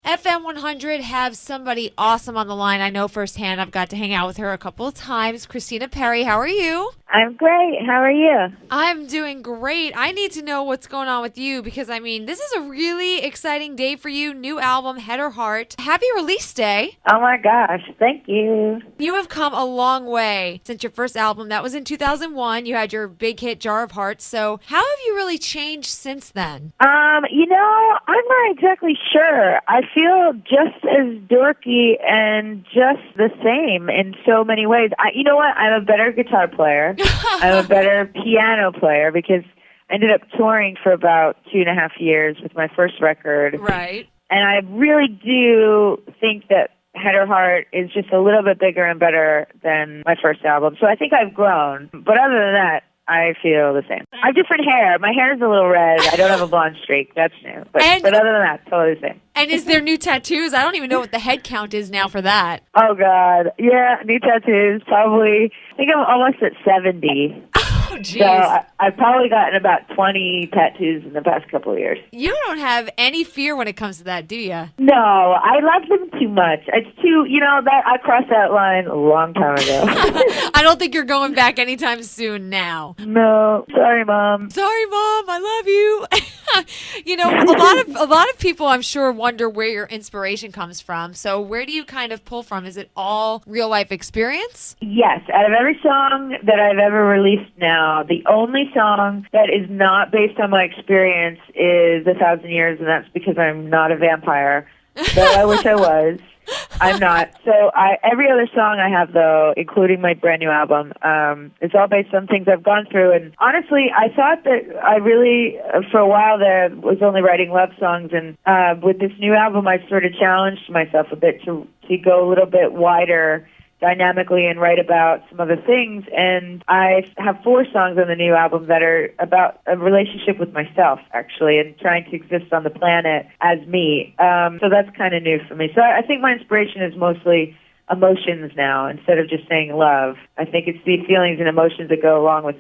FM 100 have somebody awesome on the line. I know firsthand. I've got to hang out with her a couple of times. Christina Perri, how are you? I'm great. How are you? I'm doing great. I need to know what's going on with you because, this is a really exciting day for you. New album, Head or Heart. Happy release day. Oh, my gosh. Thank you. You have come a long way since your first album. That was in 2001. You had your big hit, Jar of Hearts. So how have you really changed since then? I'm not exactly sure. I feel just as dorky and just the same in so many ways. You know what? I'm a better guitar player. I'm a better piano player because I ended up touring for about 2.5 years with my first record. Right. And I really do think that Head or Heart is just a little bit bigger and better than my first album. So I think I've grown. But other than that, I feel the same. I have different hair. My hair is a little red. I don't have a blonde streak. That's new. But other than that, totally the same. And is there new tattoos? I don't even know what the head count is now for that. Oh, God. Yeah, new tattoos. Probably. I think I'm almost at 70. Oh, jeez. So I've probably gotten about 20 tattoos in the past couple of years. You don't have any fear when it comes to that, do you? No, I love them too much. It's too, that I crossed that line a long time ago. I don't think you're going back anytime soon now. No, sorry, Mom. Sorry, Mom. I love you. A lot of people, I'm sure, wonder where your inspiration comes from. So where do you kind of pull from? Is it all real life experience? Yes. Out of every song that I've ever released now, the only song that is not based on my experience is 1,000 Years, and that's because I'm not a vampire. Though I wish I was. I'm not. So every other song I have, though, including my brand new album, is all based on things I've gone through. And honestly, I thought that I really, for a while there, was only writing love songs. And with this new album, I sort of challenged myself a bit to go a little bit wider dynamically and write about some other things. And I have 4 songs on the new album that are about a relationship with myself, actually, and trying to exist on the planet as me. So that's kind of new for me. So I think my inspiration is mostly emotions now instead of just saying love. I think it's the feelings and emotions that go along with,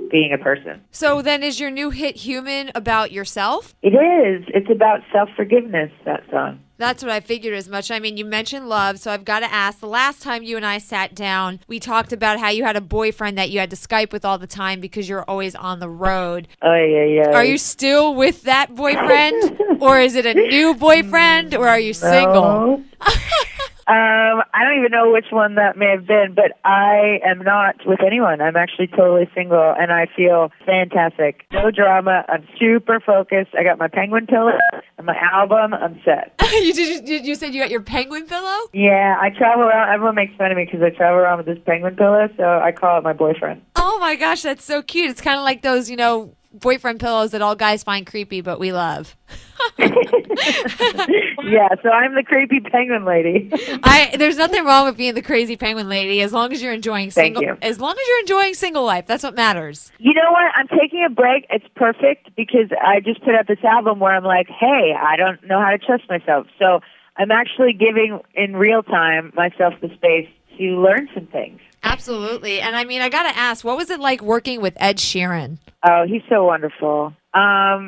being a person. So then is your new hit Human about yourself? It is. It's about self-forgiveness, that song. That's what I figured as much. You mentioned love, so I've got to ask. The last time you and I sat down, we talked about how you had a boyfriend that you had to Skype with all the time because you're always on the road. Oh, yeah. Are you still with that boyfriend? Or is it a new boyfriend? Or are you single? No. I don't even know which one that may have been, but I am not with anyone. I'm actually totally single, and I feel fantastic. No drama. I'm super focused. I got my penguin pillow and my album. I'm set. You said you got your penguin pillow? Yeah, I travel around. Everyone makes fun of me because I travel around with this penguin pillow, so I call it my boyfriend. Oh, my gosh, that's so cute. It's kind of like those, boyfriend pillows that all guys find creepy, but we love. Yeah, so I'm the creepy penguin lady. There's nothing wrong with being the crazy penguin lady as long as you're enjoying Thank you. As long as you're enjoying single life. That's what matters. You know what? I'm taking a break. It's perfect because I just put out this album where I'm like, hey, I don't know how to trust myself. So I'm actually giving in real time myself the space to learn some things. Absolutely. And I got to ask, what was it like working with Ed Sheeran? Oh, he's so wonderful.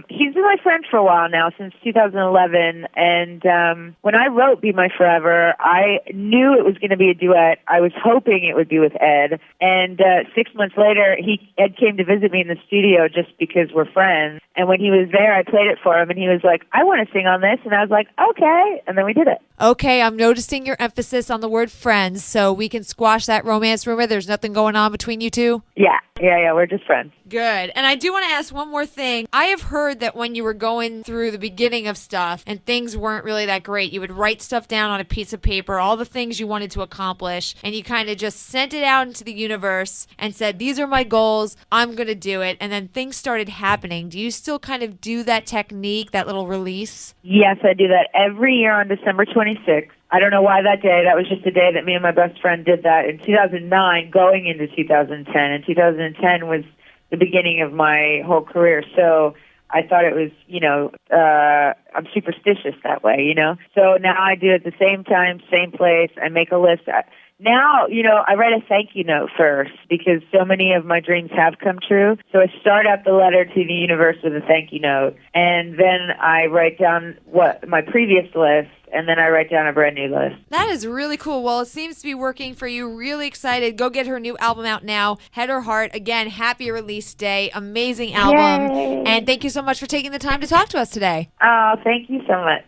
He's been my friend for a while now, since 2011, and when I wrote Be My Forever, I knew it was going to be a duet. I was hoping it would be with Ed, and 6 months later, Ed came to visit me in the studio just because we're friends, and when he was there, I played it for him, and he was like, I want to sing on this, and I was like, okay, and then we did it. Okay, I'm noticing your emphasis on the word friends, so we can squash that romance rumor. There's nothing going on between you two? Yeah, we're just friends. Good. And I do want to ask one more thing. I have heard that when you were going through the beginning of stuff and things weren't really that great, you would write stuff down on a piece of paper, all the things you wanted to accomplish, and you kind of just sent it out into the universe and said, these are my goals, I'm going to do it, and then things started happening. Do you still kind of do that technique, that little release? Yes, I do that every year on December 26th. I don't know why that day. That was just the day that me and my best friend did that in 2009 going into 2010. And 2010 was the beginning of my whole career. So I thought it was, I'm superstitious that way, So now I do it at the same time, same place. I make a list. Now, I write a thank you note first because so many of my dreams have come true. So I start out the letter to the universe with a thank you note. And then I write down what my previous list and then I write down a brand new list. That is really cool. Well, it seems to be working for you. Really excited. Go get her new album out now, Head or Heart. Again, happy release day. Amazing album. Yay. And thank you so much for taking the time to talk to us today. Oh, thank you so much.